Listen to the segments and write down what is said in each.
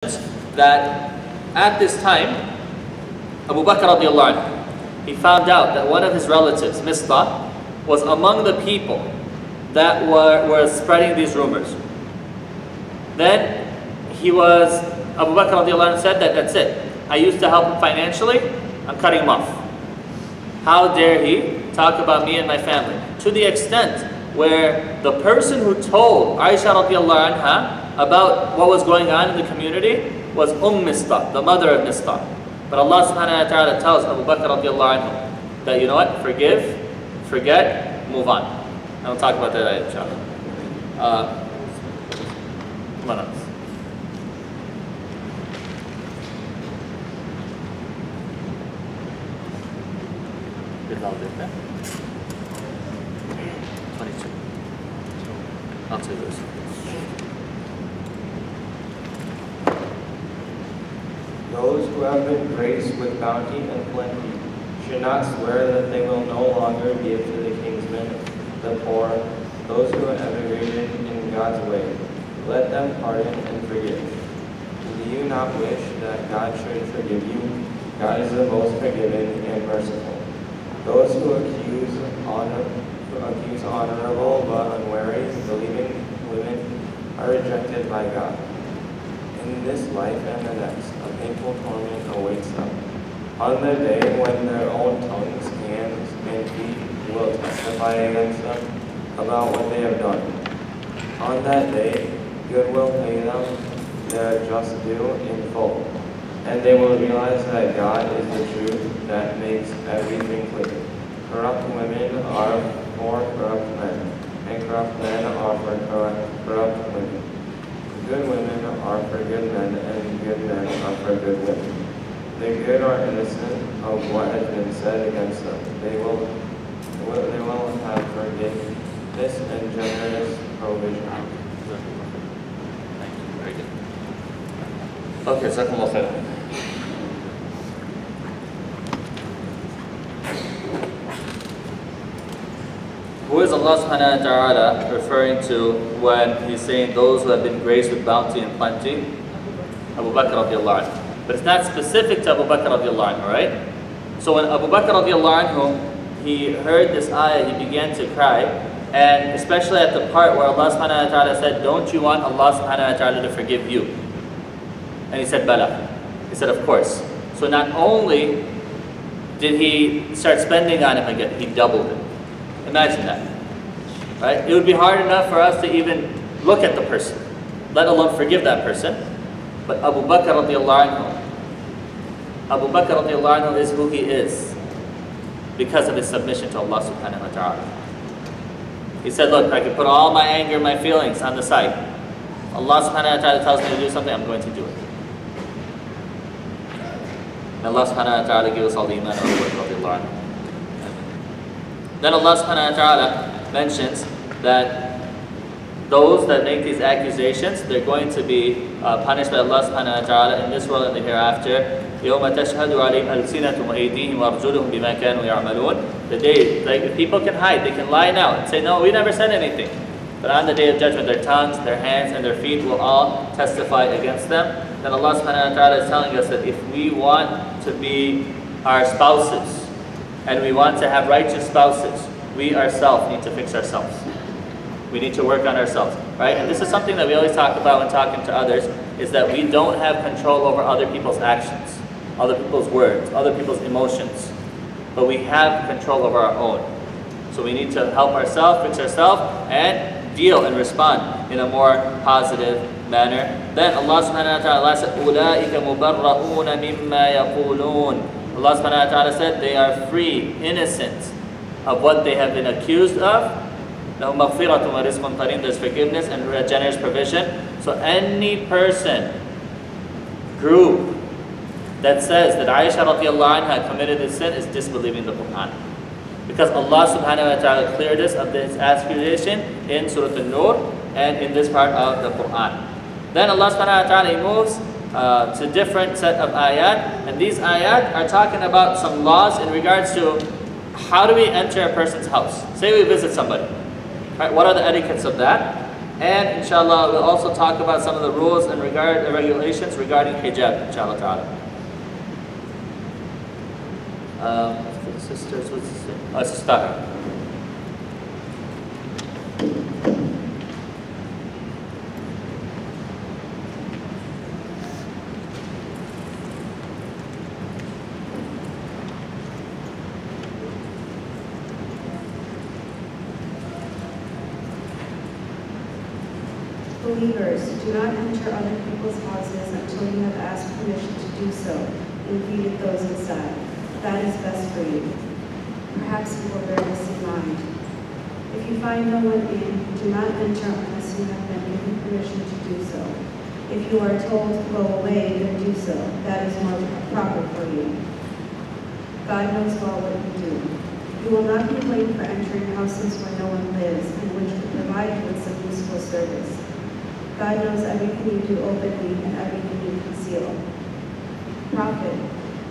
that at this time, Abu Bakr radiallahu anhu, he found out that one of his relatives, Mistah, was among the people that were spreading these rumors. Then Abu Bakr radiallahu anhu said that's it. I used to help him financially, I'm cutting him off. How dare he talk about me and my family? To the extent where the person who told Aisha radiallahu anha about what was going on in the community was Mistah, the mother of Mistah. But Allah subhanahu wa ta'ala tells Abu Bakr radiallahu anhu that, you know what, forgive, forget, move on. And we'll talk about that inshallah. Come on. I'll do that. 22. I'll do this. Those who have been graced with bounty and plenty should not swear that they will no longer give to the kinsmen, the poor, those who have emigrated in God's way. Let them pardon and forgive. Do you not wish that God should forgive you? God is the most forgiving and merciful. Those who accuse honorable but unwary, believing women are rejected by God. In this life and the next, a painful torment awaits them. On the day when their own tongues, hands, and feet will testify against them about what they have done. On that day, good will pay them their just due in full. And they will realize that God is the truth that makes everything clear. Corrupt women are for corrupt men, and corrupt men are for corrupt women. Good women are for good men, and good men are for good women. The good are innocent of what has been said against them. They will have forgiveness and generous provision. Thank you. Very good. Okay, jazakumullah khairan. Who is Allah subhanahu wa ta'ala referring to when He's saying those who have been graced with bounty and plenty? Abu Bakr radiallahu anhu. But it's not specific to Abu Bakr radiallahu anhu, right? So when Abu Bakr radiallahu anhu, he heard this ayah, he began to cry. And especially at the part where Allah subhanahu wa ta'ala said, don't you want Allah subhanahu wa ta'ala to forgive you? And he said, Bala. He said, of course. So not only did he start spending on him again, he doubled it. Imagine that, right? It would be hard enough for us to even look at the person, let alone forgive that person. But Abu Bakr radiallahu anhu is who he is because of his submission to Allah subhanahu wa ta'ala. He said, look, I can put all my anger, my feelings on the side. Allah subhanahu wa ta'ala tells me to do something, I'm going to do it. And Allah subhanahu wa ta'ala gives us all the iman of Abu Bakr radiallahu anhu. Then Allah subhanahu wa ta'ala mentions that those that make these accusations, they're going to be punished by Allah subhanahu wa ta'ala in this world and the hereafter. يَوْمَ تَشْهَدُ عَلَيْهِمْ أَلْسِنَتُهُمْ وَأَيْدِيهِمْ وَأَرْجُلُهُمْ بِمَا كَانُوا يَعْمَلُونَ. The day, like, people can hide, they can lie now and say, no, we never said anything. But on the day of judgment, their tongues, their hands, and their feet will all testify against them. Then Allah subhanahu wa ta'ala is telling us that if we want to be our spouses, and we want to have righteous spouses, we ourselves need to fix ourselves. We need to work on ourselves, right? And this is something that we always talk about when talking to others, is that we don't have control over other people's actions, other people's words, other people's emotions. But we have control over our own. So we need to help ourselves, fix ourselves, and deal and respond in a more positive manner. Then Allah subhanahu wa ta'ala said, أُولَٰئِكَ مُبَرَّؤُونَ مِمَّا يَقُولُونَ. Allah subhanahu wa ta'ala said they are free, innocent of what they have been accused of. لَهُمْ مَغْفِرَةٌ وَرِزْقٌ كَرِيمٌ. There's forgiveness and generous provision. So any person, group, that says that Aisha radiallahu anha committed this sin is disbelieving the Quran. Because Allah subhanahu wa ta'ala cleared us of this accusation in Surah An-Nur and in this part of the Quran. Then Allah subhanahu wa ta'ala moves to different set of ayat, and these ayat are talking about some laws in regards to how do we enter a person's house. Say we visit somebody, right? What are the etiquettes of that? And inshallah, we'll also talk about some of the rules and regulations regarding hijab, inshallah ta'ala. For the sisters, what's this? Sister. Believers, do not enter other people's houses until you have asked permission to do so and greeted those inside. That is best for you. Perhaps you will bear this in mind. If you find no one in, do not enter unless you have been given permission to do so. If you are told to go away, then do so. That is more proper for you. God knows well what you do. You will not be blamed for entering houses where no one lives and which could provide you with some useful service. God knows everything you do openly and everything you conceal. Prophet,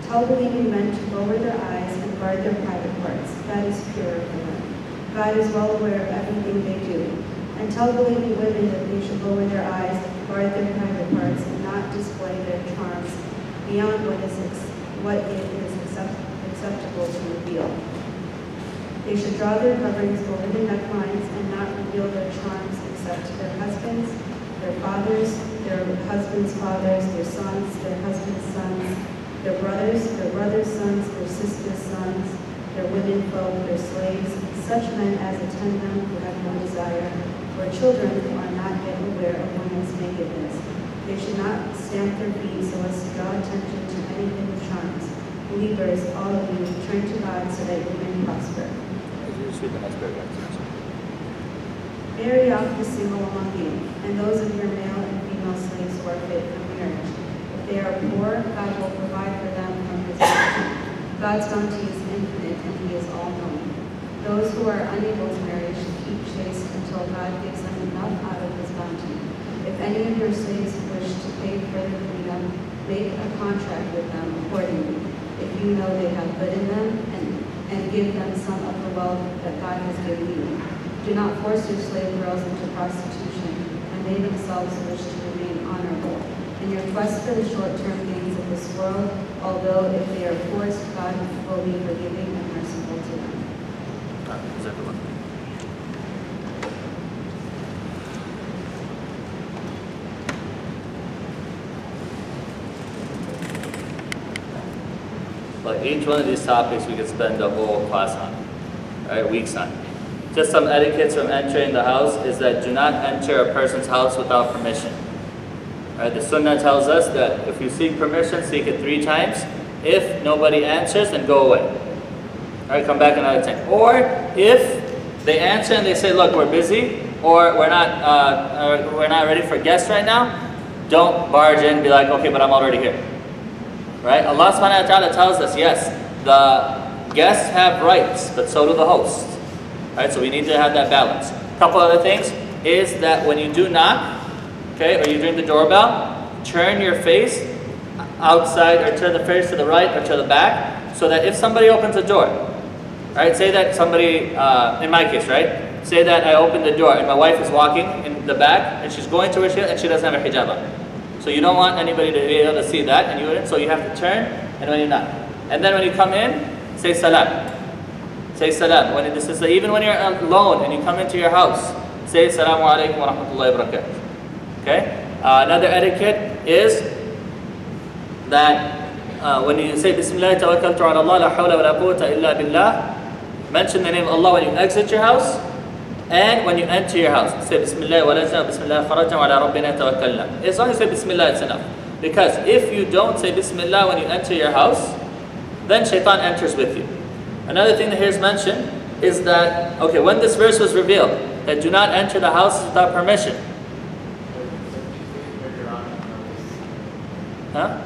tell believing men to lower their eyes and guard their private parts. That is pure for them. God is well aware of everything they do. And tell believing women that they should lower their eyes and guard their private parts and not display their charms beyond what it is acceptable to reveal. They should draw their coverings over their necklines and not reveal their charms except to their husbands, their fathers, their husbands' fathers, their sons, their husbands' sons, their brothers' sons, their sisters' sons, their women folk, their slaves, such men as attend them who have no desire, or children who are not yet aware of women's nakedness. They should not stamp their feet so as to draw attention to any hidden charms. Believers, all of you, turn to God so that you may prosper. Marry off the single among you, and those of your male and female slaves who are fit for marriage. If they are poor, God will provide for them from his bounty. God's bounty is infinite, and he is all-knowing. Those who are unable to marry should keep chaste until God gives them enough out of his bounty. If any of your slaves wish to pay for their freedom, make a contract with them accordingly. If you know they have good in them, and give them some of the wealth that God has given you. Do not force your slave girls into prostitution when they themselves wish to remain honorable. In your quest for the short-term gains of this world, although if they are forced, God will be forgiving and merciful to them. But each one of these topics we could spend a whole class on, right? Weeks on. Just some etiquettes from entering the house is that do not enter a person's house without permission. Right? The Sunnah tells us that if you seek permission, seek it 3 times. If nobody answers, then go away. Right? Come back another time. Or if they answer and they say, "Look, we're busy," or we're not ready for guests right now, don't barge in and be like, "Okay, but I'm already here." Right? Allah subhanahu wa ta'ala tells us, yes, the guests have rights, but so do the hosts. Right? So we need to have that balance. A couple other things is that when you do knock, okay, or you ring the doorbell, turn your face outside or turn the face to the right or to the back, so that if somebody opens the door, right, say that somebody, in my case, right, say that I open the door and my wife is walking in the back and she's going to her shit and she doesn't have a hijab on. So you don't want anybody to be able to see that, and so you have to turn and when you knock. And then when you come in, say salam. Say salam. Even when you're alone and you come into your house, say assalamu alaikum wa rahmatullahi wa barakatuh. Okay? Another etiquette is that when you say Bismillah tawakkaltu ala Allah la hawla wa la quwwata illa billah, mention the name of Allah when you exit your house and when you enter your house. Say Bismillah walajna, Bismillah kharajna wa ala rabbina tawakkalna. As long as you say Bismillah, it's enough. Because if you don't say Bismillah when you enter your house, then shaitan enters with you. Another thing that here is mentioned is that, okay, when this verse was revealed, that do not enter the house without permission. Huh?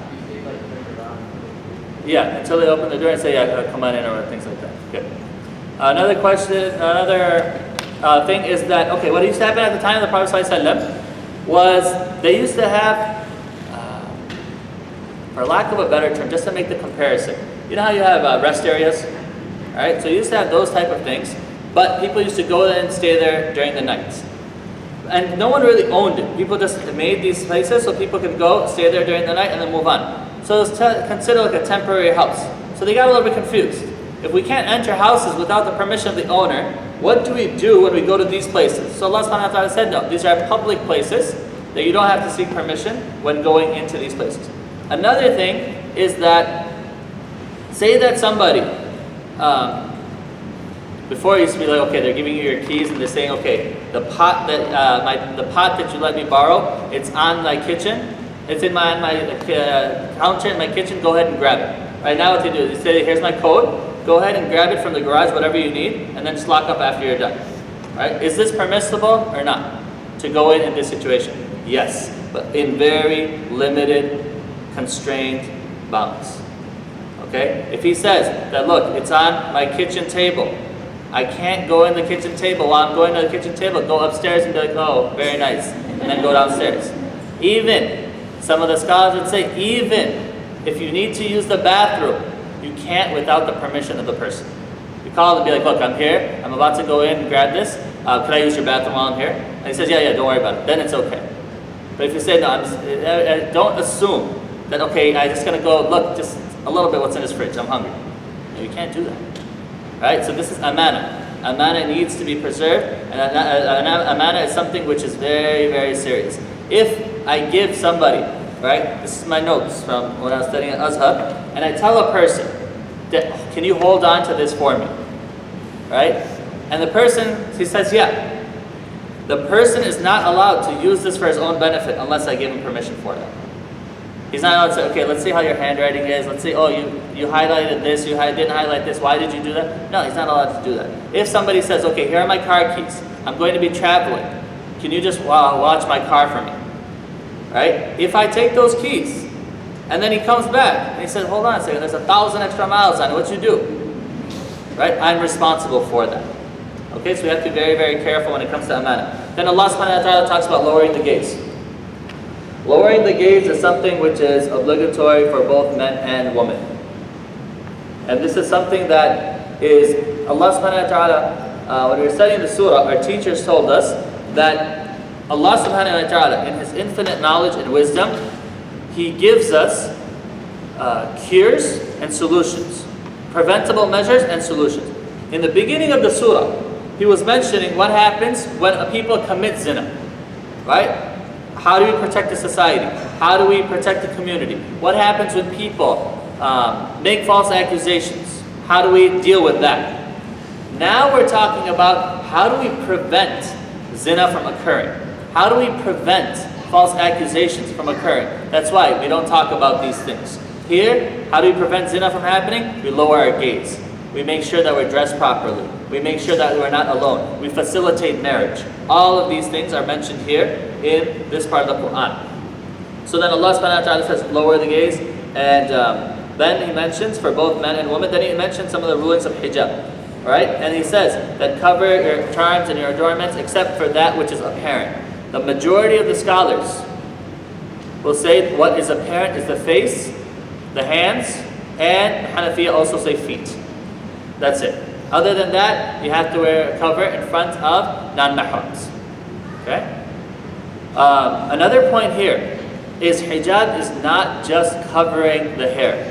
Yeah, until they open the door and say, yeah, come on in, or things like that. Good. Another question, another thing is that, okay, what used to happen at the time of the Prophet ﷺ was they used to have, for lack of a better term, just to make the comparison, you know how you have rest areas? Alright, so you used to have those type of things, but people used to go there and stay there during the nights. And no one really owned it. People just made these places so people could go, stay there during the night, and then move on. So it was considered like a temporary house. So they got a little bit confused. If we can't enter houses without the permission of the owner, what do we do when we go to these places? So Allah subhanahu wa ta'ala said, no, these are public places that you don't have to seek permission when going into these places. Another thing is that, say that somebody, before it used to be like, okay, they're giving you your keys and they're saying, okay, the pot that you let me borrow, it's on my kitchen, it's in my counter in my kitchen, go ahead and grab it. Right now what they do is they say, here's my code, go ahead and grab it from the garage, whatever you need, and then just lock up after you're done. Right? Is this permissible or not to go in this situation? Yes, but in very limited, constrained bounds. Okay? If he says that, look, it's on my kitchen table, I can't go in the kitchen table. While I'm going to the kitchen table, go upstairs and be like, oh, very nice, and then go downstairs. Even, some of the scholars would say, even if you need to use the bathroom, you can't without the permission of the person. You call and be like, look, I'm here, I'm about to go in and grab this, could I use your bathroom while I'm here? And he says, yeah, don't worry about it. Then it's okay. But if you say, no, don't assume that, okay, I'm just going to go, look, just a little bit what's in his fridge, I'm hungry. No, you can't do that. Right? So this is amana. Amana needs to be preserved, and amana is something which is very, very serious. If I give somebody, right, this is my notes from when I was studying at Azhar, and I tell a person that, can you hold on to this for me? Right? And the person, he says, yeah. The person is not allowed to use this for his own benefit unless I give him permission for that. He's not allowed to say, okay, let's see how your handwriting is. Let's see, oh, you highlighted this, you didn't highlight this. Why did you do that? No, he's not allowed to do that. If somebody says, okay, here are my car keys. I'm going to be traveling. Can you just watch my car for me? Right? If I take those keys, and then he comes back, and he says, hold on a second, there's 1,000 extra miles on it. What you do? Right? I'm responsible for that. Okay, so we have to be very, very careful when it comes to amana. Then Allah subhanahu wa ta'ala talks about lowering the gaze. Lowering the gaze is something which is obligatory for both men and women. And this is something that is, Allah subhanahu wa ta'ala, when we were studying the surah, our teachers told us that Allah subhanahu wa ta'ala, in His infinite knowledge and wisdom, He gives us cures and solutions, preventable measures and solutions. In the beginning of the surah, He was mentioning what happens when people commit zina, right? How do we protect the society? How do we protect the community? What happens when people make false accusations? How do we deal with that? Now we're talking about how do we prevent zina from occurring? How do we prevent false accusations from occurring? That's why we don't talk about these things. Here, how do we prevent zina from happening? We lower our gaze. We make sure that we're dressed properly. We make sure that we're not alone. We facilitate marriage. All of these things are mentioned here in this part of the Quran. So then Allah subhanahu wa ta'ala says, lower the gaze. And then He mentions for both men and women, then He mentions some of the rulings of hijab. Right? And He says that cover your charms and your adornments except for that which is apparent. The majority of the scholars will say what is apparent is the face, the hands, and Hanafiya also say feet. That's it. Other than that, you have to wear a cover in front of non-mahrams. Okay? Another point here is hijab is not just covering the hair.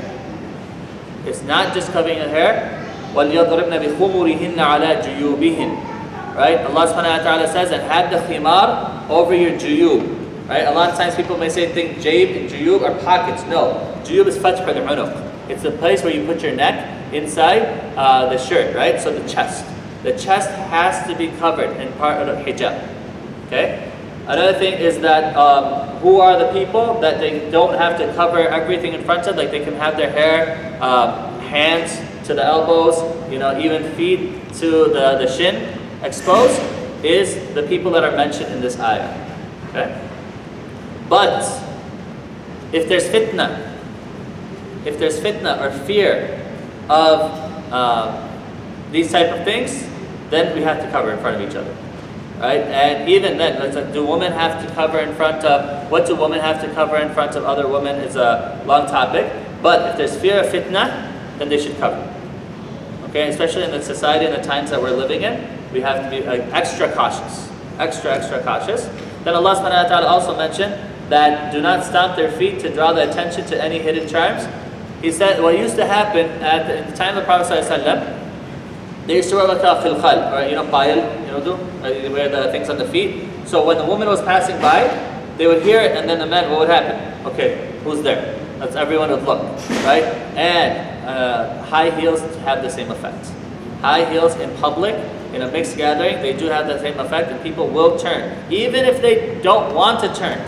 It's not just covering the hair. وَلْيَضْرِبْنَ بِخُمُرِهِنَّ عَلَى جُيُوبِهِنَّ. Right? Allah subhanahu wa ta'ala says, and have the khimar over your juyub. Right? A lot of times people may say, think jayb and juyub are pockets. No. Juyub is fath al-unuq. It's the place where you put your neck inside the shirt, right? So the chest. The chest has to be covered in part of hijab. Okay? Another thing is that who are the people that they don't have to cover everything in front of? Like they can have their hair, hands to the elbows, even feet to the shin exposed, is the people that are mentioned in this ayah. Okay? But if there's fitna or fear of these type of things, then we have to cover in front of each other, right? And even then, do women have to cover in front of, what do women have to cover in front of other women is a long topic, but if there's fear of fitna, then they should cover. Okay, especially in the society and the times that we're living in, we have to be extra cautious. extra cautious. Then Allah subhanahu wa ta'ala also mentioned that do not stomp their feet to draw the attention to any hidden charms. He said what used to happen at the time of the Prophet sallallahu alaihi wasallam, they used to wear like a khilkhal, or bayal, they wear the things on the feet. So when the woman was passing by, they would hear it, and then the men, what would happen? Okay, who's there? That's everyone would look, right? And high heels have the same effect. High heels in public, in a mixed gathering, they do have the same effect, and people will turn, even if they don't want to turn.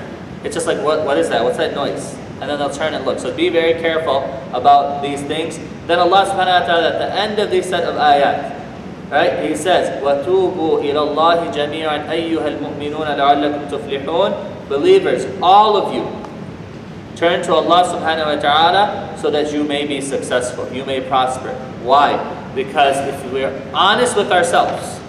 It's just like, what is that? What's that noise? And then they'll turn and look. So be very careful about these things. Then Allah subhanahu wa ta'ala at the end of this set of ayat, right? He says, وَتُوبُوا إِلَى اللَّهِ جَمِيعًا أَيُّهَا الْمُؤْمِنُونَ لَعَلَّكُمْ تُفْلِحُونَ. Believers, all of you, turn to Allah subhanahu wa ta'ala so that you may be successful, you may prosper. Why? Because if we're honest with ourselves,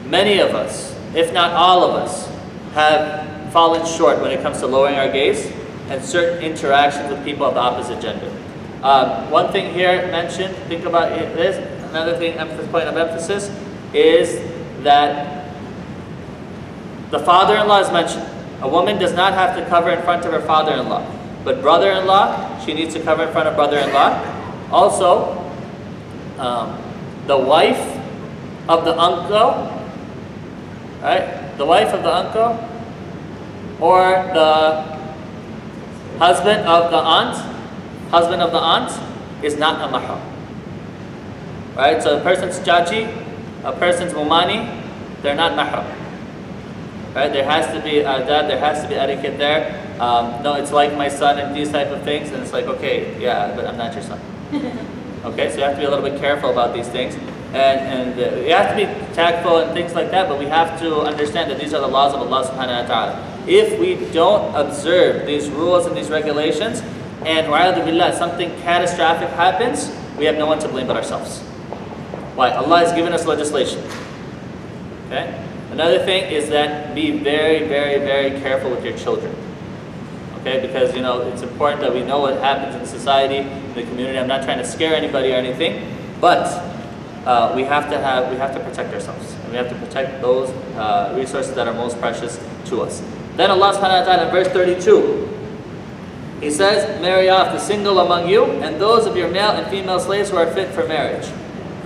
many of us, if not all of us, have fallen short when it comes to lowering our gaze and certain interactions with people of the opposite gender. One thing here mentioned, think about this, another thing, point of emphasis, is that the father-in-law is mentioned. A woman does not have to cover in front of her father-in-law, but brother-in-law, she needs to cover in front of brother-in-law. Also, the wife of the uncle, right? The wife of the uncle, or the husband of the aunt is not a mahram. Right? So a person's chachi, a person's mumani, they're not mahram. Right? There has to be adab, there has to be etiquette there. No, it's like my son and these type of things, and it's like, okay, yeah, but I'm not your son. Okay, so you have to be a little bit careful about these things. And you have to be tactful and things like that, but we have to understand that these are the laws of Allah subhanahu wa ta'ala. If we don't observe these rules and these regulations, and billah, something catastrophic happens, we have no one to blame but ourselves. Why? Allah has given us legislation. Okay? Another thing is that be very, very, very careful with your children. Okay? Because it's important that we know what happens in society, in the community. I'm not trying to scare anybody or anything, but we have to protect ourselves, and we have to protect those resources that are most precious to us. Then Allah subhanahu wa ta'ala in verse 32, He says, marry off the single among you and those of your male and female slaves who are fit for marriage.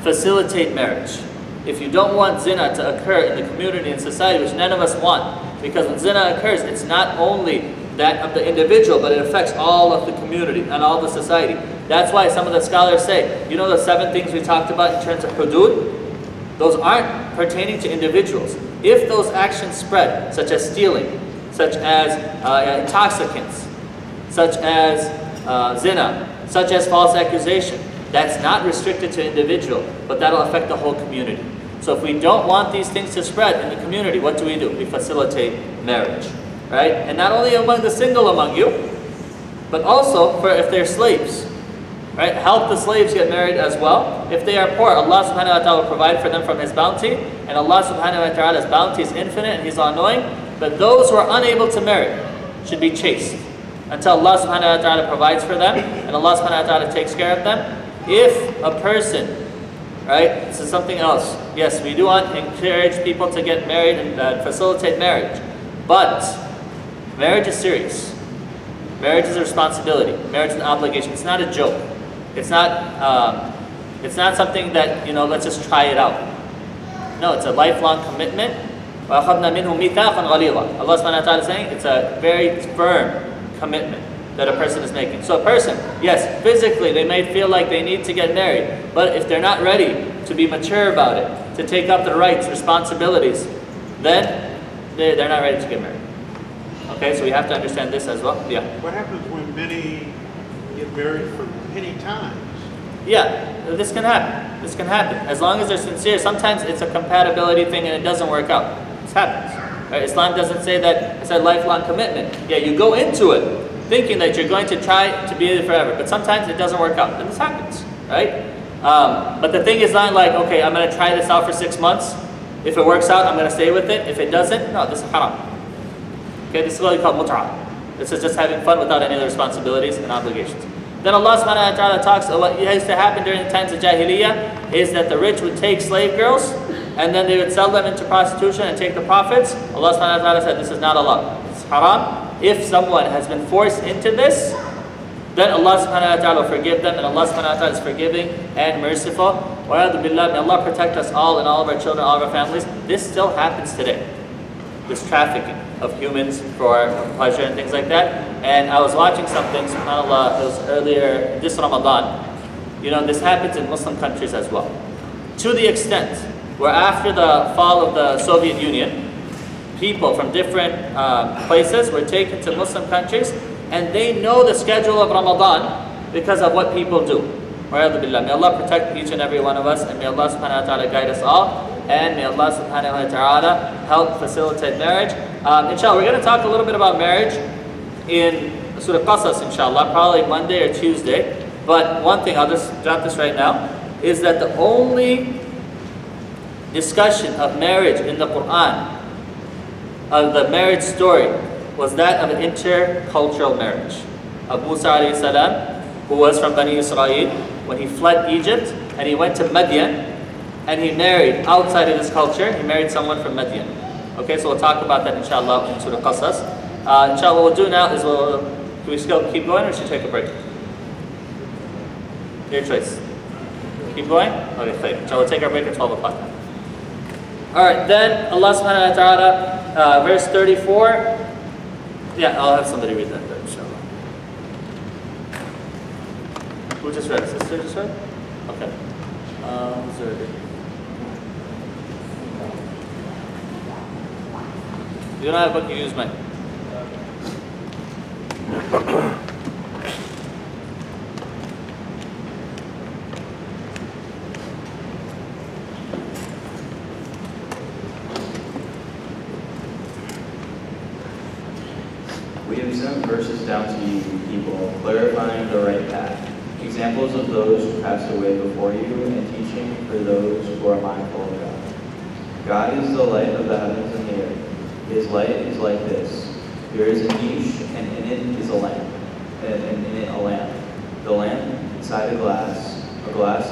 Facilitate marriage. If you don't want zina to occur in the community and society, which none of us want, because when zina occurs, it's not only that of the individual, but it affects all of the community and all the society. That's why some of the scholars say, the 7 things we talked about in terms of hudud, those aren't pertaining to individuals. If those actions spread, such as stealing, such as intoxicants, such as zina, such as false accusation, that's not restricted to individual, but that'll affect the whole community. So if we don't want these things to spread in the community, what do? We facilitate marriage, right? And not only among the single among you, but also for if they're slaves, right? Help the slaves get married as well. If they are poor, Allah subhanahu wa ta'ala will provide for them from His bounty, and Allah subhanahu wa ta'ala's bounty is infinite and He's all-knowing. But those who are unable to marry should be chaste until Allah subhanahu wa ta'ala provides for them and Allah subhanahu wa ta'ala takes care of them. If a person, right, this is something else. Yes, we do want to encourage people to get married and facilitate marriage. But marriage is serious. Marriage is a responsibility. Marriage is an obligation. It's not a joke. It's not something that, let's just try it out. No, it's a lifelong commitment. Allah subhanahu wa ta'ala is saying it's a very firm commitment that a person is making. So a person, yes, physically they may feel like they need to get married, but if they're not ready to be mature about it, to take up the rights, responsibilities, then they're not ready to get married. Okay, so we have to understand this as well. Yeah. What happens when many get married for many times? Yeah, this can happen. This can happen. As long as they're sincere. Sometimes it's a compatibility thing and it doesn't work out. This happens. Right? Islam doesn't say that it's a lifelong commitment. Yeah, you go into it thinking that you're going to try to be there forever, but sometimes it doesn't work out. And this happens, right? But the thing is not like, okay, I'm going to try this out for 6 months. If it works out, I'm going to stay with it. If it doesn't, no, this is haram. Okay, this is what we call mut'ah. This is just having fun without any other responsibilities and obligations. Then Allah subhanahu wa ta'ala talks about what used to happen during the times of Jahiliyyah is that the rich would take slave girls and then they would sell them into prostitution and take the profits. Allah subhanahu wa ta'ala said this is not allowed. It's haram. If someone has been forced into this, then Allah subhanahu wa ta'ala will forgive them, and Allah subhanahu wa ta'ala is forgiving and merciful. Wa a'udhu billah, may Allah protect us all and all of our children, all of our families. This still happens today. This trafficking of humans for pleasure and things like that. And I was watching something, subhanAllah, it was earlier this Ramadan. You know, this happens in Muslim countries as well. To the extent where after the fall of the Soviet Union, people from different places were taken to Muslim countries, and they know the schedule of Ramadan because of what people do. May Allah protect each and every one of us, and may Allah subhanahu wa ta'ala guide us all, and may Allah subhanahu wa ta'ala help facilitate marriage. Inshallah, we're going to talk a little bit about marriage in Surah Qasas, inshallah, probably Monday or Tuesday. But one thing, I'll just drop this right now, is that the only discussion of marriage in the Quran, of the marriage story, was that of an intercultural marriage of Musa alayhi salam, who was from Bani Israel, when he fled Egypt and he went to Madian and he married outside of his culture. He married someone from Madian. Okay, so we'll talk about that inshallah in Surah Qasas. Inshallah, what we'll do now is can we still keep going, or should we take a break? Your choice. Keep going? Okay, fine. So we'll take our break at 12 o'clock. Alright, then Allah subhanahu wa ta'ala, verse 34. Yeah, I'll have somebody read that, inshallah. Who just read? Sister just read? Okay. Who's already? You don't have a book, you use mine. We have sent verses down to you, people, clarifying the right path, examples of those who passed away before you, and teaching for those who are mindful of God. God is the light of the heavens and the earth. His light is like this. There is a niche, and in it is a lamp, and in it a lamp. The lamp inside a glass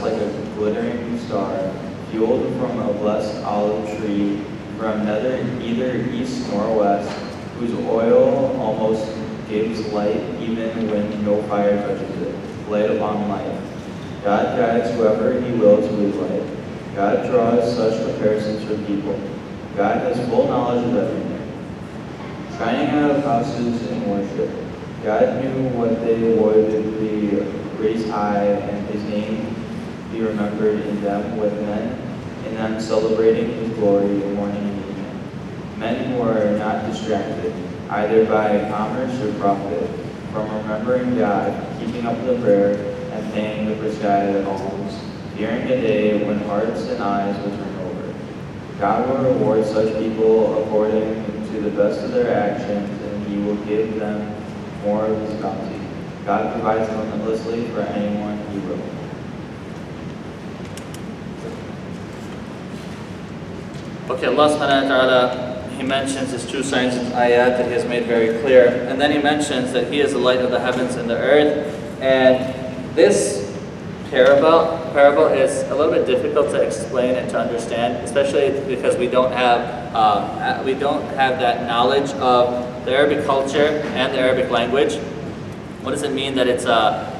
like a glittering star, fueled from a blessed olive tree, from neither east nor west, whose oil almost gives light even when no fire touches it, light upon light. God guides whoever he wills to his light. God draws such comparisons from people. God has full knowledge of everything. Shining out of houses in worship, God knew what they would be raised high, and his name be remembered in them with men, in them celebrating his glory morning and evening. Men who are not distracted, either by commerce or profit, from remembering God, keeping up the prayer, and paying the prescribed alms, fearing a day when hearts and eyes will turn over. God will reward such people according to the best of their actions, and he will give them more of his bounty. God provides limitlessly for anyone he will. Okay, Allah subhanahu wa ta'ala, he mentions his true signs in ayat that he has made very clear. And then he mentions that he is the light of the heavens and the earth. And this parable is a little bit difficult to explain and to understand, especially because we don't have that knowledge of the Arabic culture and the Arabic language. What does it mean that it's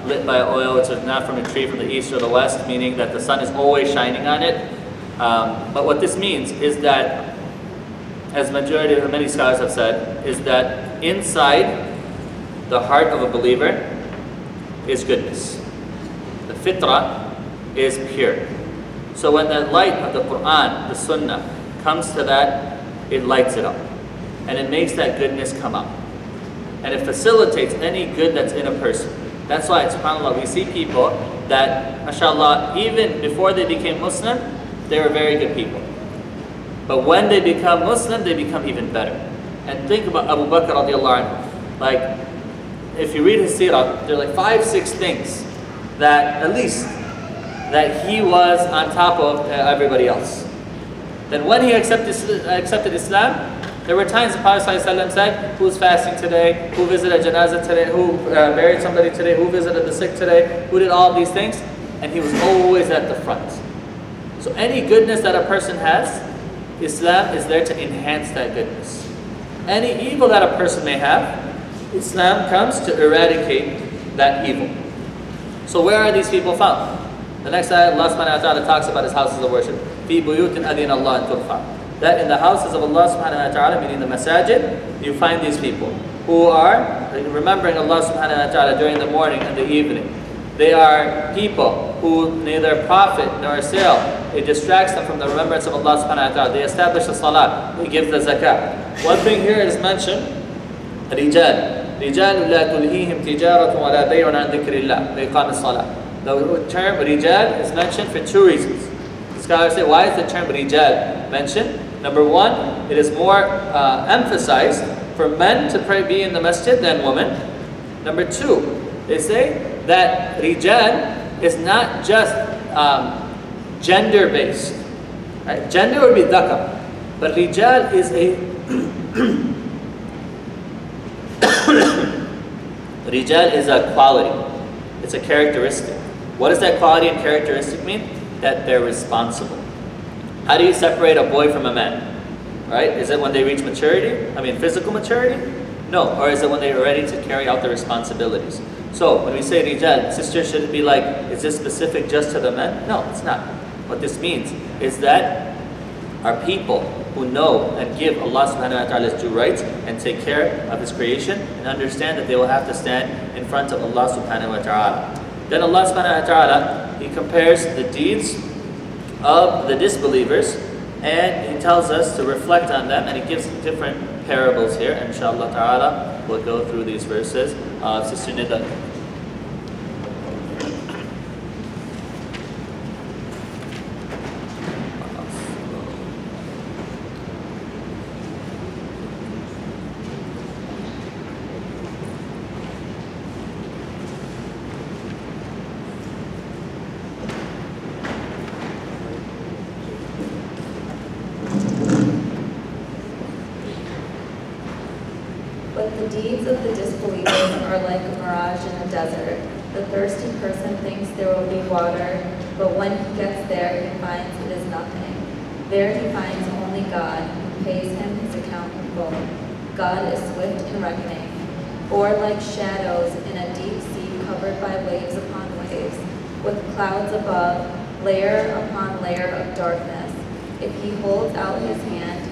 lit by oil, it's not from a tree from the east or the west, meaning that the sun is always shining on it? But what this means is that, as many scholars have said, is that inside the heart of a believer is goodness. The fitrah is pure. So when the light of the Quran, the Sunnah, comes to that, it lights it up. And it makes that goodness come up. And it facilitates any good that's in a person. That's why, subhanAllah, we see people that, mashallah, even before they became Muslim, they were very good people. But when they become Muslim, they become even better. And think about Abu Bakr radiallahu anhu. Like, if you read his seerah, there are like 5-6 things that, at least, that he was on top of everybody else. Then when he accepted Islam, there were times the Prophet ﷺ said, who's fasting today, who visited janazah today, who buried somebody today, who visited the sick today, who did all these things, and he was always at the front. So any goodness that a person has, Islam is there to enhance that goodness. Any evil that a person may have, Islam comes to eradicate that evil. So where are these people found? The next ayah, Allah subhanahu wa ta'ala talks about his houses of worship. فِي بُيُوتٍ أَذِنَ اللَّهُ أَن تُرْفَعَ. That in the houses of Allah subhanahu wa ta'ala, meaning the masajid, you find these people who are remembering Allah subhanahu wa ta'ala during the morning and the evening. They are people who neither profit nor sale. It distracts them from the remembrance of Allah subhanahu wa ta'ala. They establish the salah. They give the zakat. One thing here is mentioned, رِجَال. رِجَالٌ لَا تُلْهِيهِمْ تِجَارَةٌ وَلَا بَيْعٌ عَنْ ذِكْرِ اللَّهِ وَإِقَامِ الصَّلَاةِ. The term rijal is mentioned for two reasons. The scholars say, why is the term rijal mentioned? Number one, it is more emphasized for men to be in the masjid than women. Number two, they say that rijal is not just gender-based. Right? Gender would be dhakar, but rijal is a rijal is a quality. It's a characteristic. What does that quality and characteristic mean? That they're responsible. How do you separate a boy from a man? Right? Is it when they reach maturity? I mean physical maturity? No. Or is it when they're ready to carry out their responsibilities? So when we say rijal, sisters shouldn't be like, is this specific just to the men? No, it's not. What this means is that our people who know and give Allah subhanahu wa ta'ala's due rights and take care of His creation and understand that they will have to stand in front of Allah subhanahu wa ta'ala. Then Allah subhanahu wa ta'ala, He compares the deeds of the disbelievers and He tells us to reflect on them, and He gives different parables here. And inshallah ta'ala, we'll go through these verses. Sister Nida. The deeds of the disbelievers are like a mirage in the desert. The thirsty person thinks there will be water, but when he gets there, he finds it is nothing. There he finds only God, who pays him his account in full. God is swift in reckoning. Or like shadows in a deep sea covered by waves upon waves, with clouds above, layer upon layer of darkness. If he holds out his hand,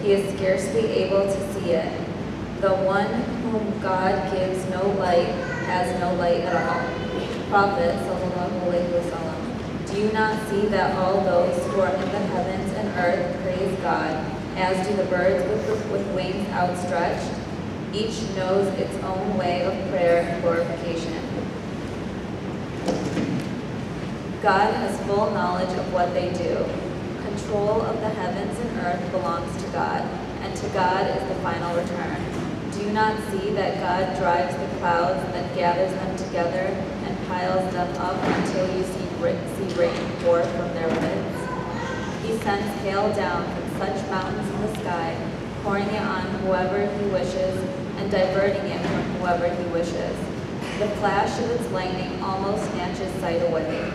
he is scarcely able to see it. The one whom God gives no light has no light at all. Prophet sallallahu alaihi wasallam, do you not see that all those who are in the heavens and earth praise God, as do the birds with wings outstretched? Each knows its own way of prayer and glorification. God has full knowledge of what they do. Control of the heavens and earth belongs to God, and to God is the final return. Do you not see that God drives the clouds that gathers them together and piles them up until you see rain pour from their lids? He sends hail down from such mountains in the sky, pouring it on whoever He wishes and diverting it from whoever He wishes. The flash of its lightning almost snatches sight away.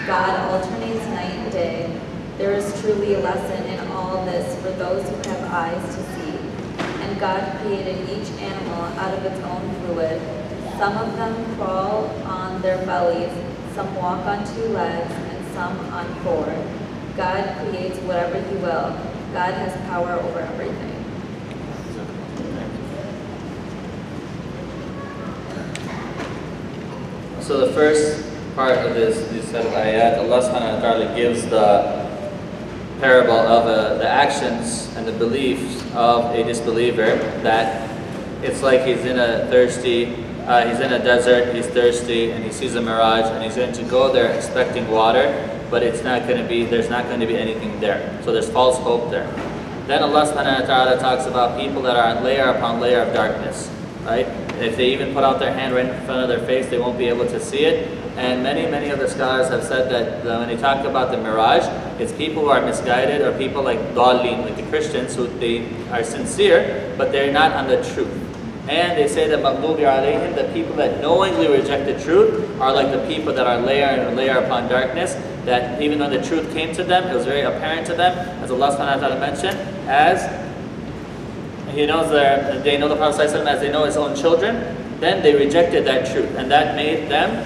God alternates night and day. There is truly a lesson in all this for those who have eyes to see. And God created each animal out of its own fluid. Some of them crawl on their bellies, some walk on two legs, and some on four. God creates whatever He will. God has power over everything. So the first part of this set of ayat, Allah subhanahu wa ta'ala gives the parable of the actions and the beliefs of a disbeliever, that it's like he's in a desert, he's thirsty, and he sees a mirage, and he's going to go there expecting water, but there's not going to be anything there. So there's false hope there. Then Allah subhanahu wa ta'ala talks about people that are on layer upon layer of darkness, right? If they even put out their hand right in front of their face, they won't be able to see it. And many other scholars have said that when they talk about the mirage, it's people who are misguided, or people like Dalleen, like the Christians, who they are sincere, but they're not on the truth. And they say that maghdubi alayhim, the people that knowingly rejected truth, are like the people that are layer and layer upon darkness, that even though the truth came to them, it was very apparent to them, as Allah subhanahu wa ta'ala mentioned, as He knows they know the Prophet as they know his own children, then they rejected that truth, and that made them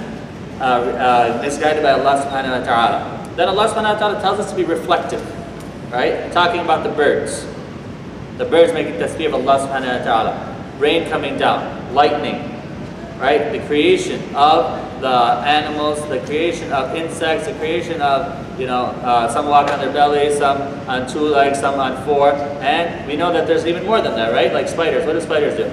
misguided by Allah subhanahu wa ta'ala. Then Allah subhanahu wa ta'ala tells us to be reflective, right? Talking about the birds. The birds making tasbih of Allah subhanahu wa ta'ala. Rain coming down, lightning, right? The creation of the animals, the creation of insects, the creation of, some walk on their belly, some on 2 legs, some on 4. And we know that there's even more than that, right? Like spiders. What do spiders do?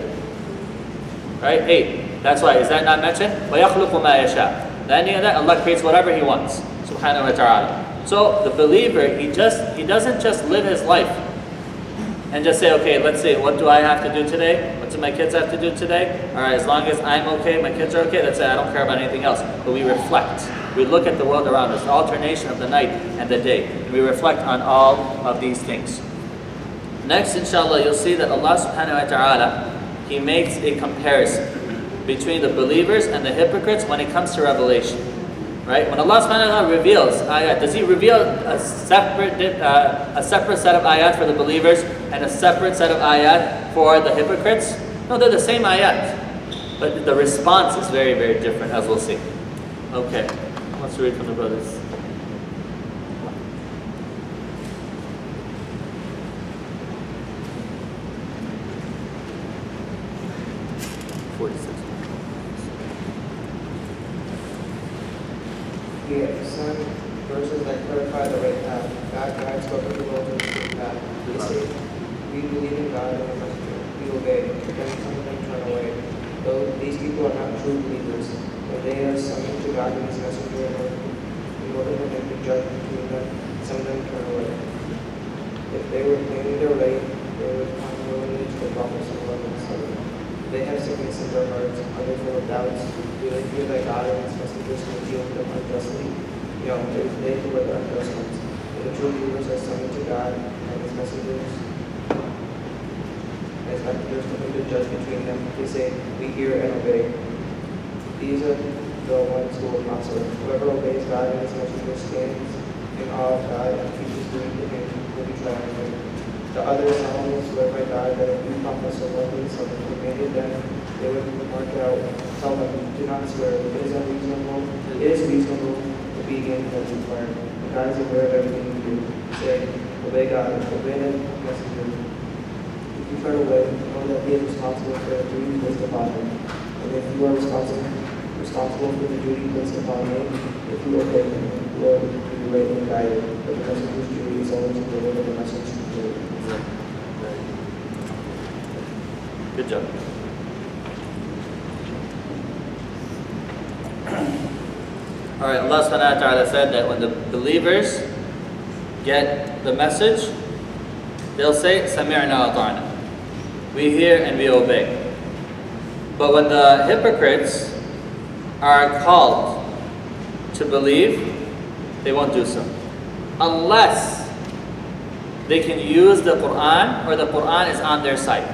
Right? 8. That's why. Is that not mentioned? وَيَخْلُقُ مَا يَشَاءُ. The ending of that, Allah creates whatever He wants, subhanahu wa ta'ala. So the believer, he doesn't just live his life and just say, okay, let's see, what do I have to do today? What do my kids have to do today? All right, as long as I'm okay, my kids are okay, that's it. I don't care about anything else. But we reflect. We look at the world around us, the alternation of the night and the day. And we reflect on all of these things. Next, inshallah, you'll see that Allah subhanahu wa ta'ala, He makes a comparison between the believers and the hypocrites when it comes to revelation. Right? When Allah subhanahu wa ta'ala reveals ayat, does He reveal a separate set of ayat for the believers and a separate set of ayat for the hypocrites? No, they're the same ayat. But the response is very, very different, as we'll see. Okay, let's read from the brothers. Some verses that clarify the right path. God guides what people to the straight path. They say, we believe in God and the messenger. We obey. Then some of them turn away. Though these people are not true believers, but they are summoned to God and His messenger in order to make the judgment between them. Some of them turn away. If they were claiming their right, they would come willingly to the Prophet ﷺ. They have sickness in their hearts, are they full of doubts? Do they fear that God and His messengers will deal with them unjustly? It is they who are the unjust ones. But the true believers are summoned to God and His messengers to make the judge between them. They say, we hear and obey. These are the ones who will prosper. Whoever obeys God and His messengers stands in awe of God and keeps doing to Him will be triumphant. The other Psalms swear by God that if you promise so lovely something commanded them, they would mark out. Tell them, do not swear. It is unreasonable. It is reasonable to be against as required. God is aware of everything you do. Say, obey God, obey the messenger. If you turn away, know that He is responsible for the duty placed upon Him. And if you are responsible for the duty placed upon Him, if you obey Him, you will be rightly guided. But the messenger's duty is only to deliver the message to you. Good job. Alright, Allah subhanahu wa ta'ala said that when the believers get the message, they'll say, Sami'na wa ta'na. We hear and we obey. But when the hypocrites are called to believe, they won't do so. Unless they can use the Qur'an or the Qur'an is on their side.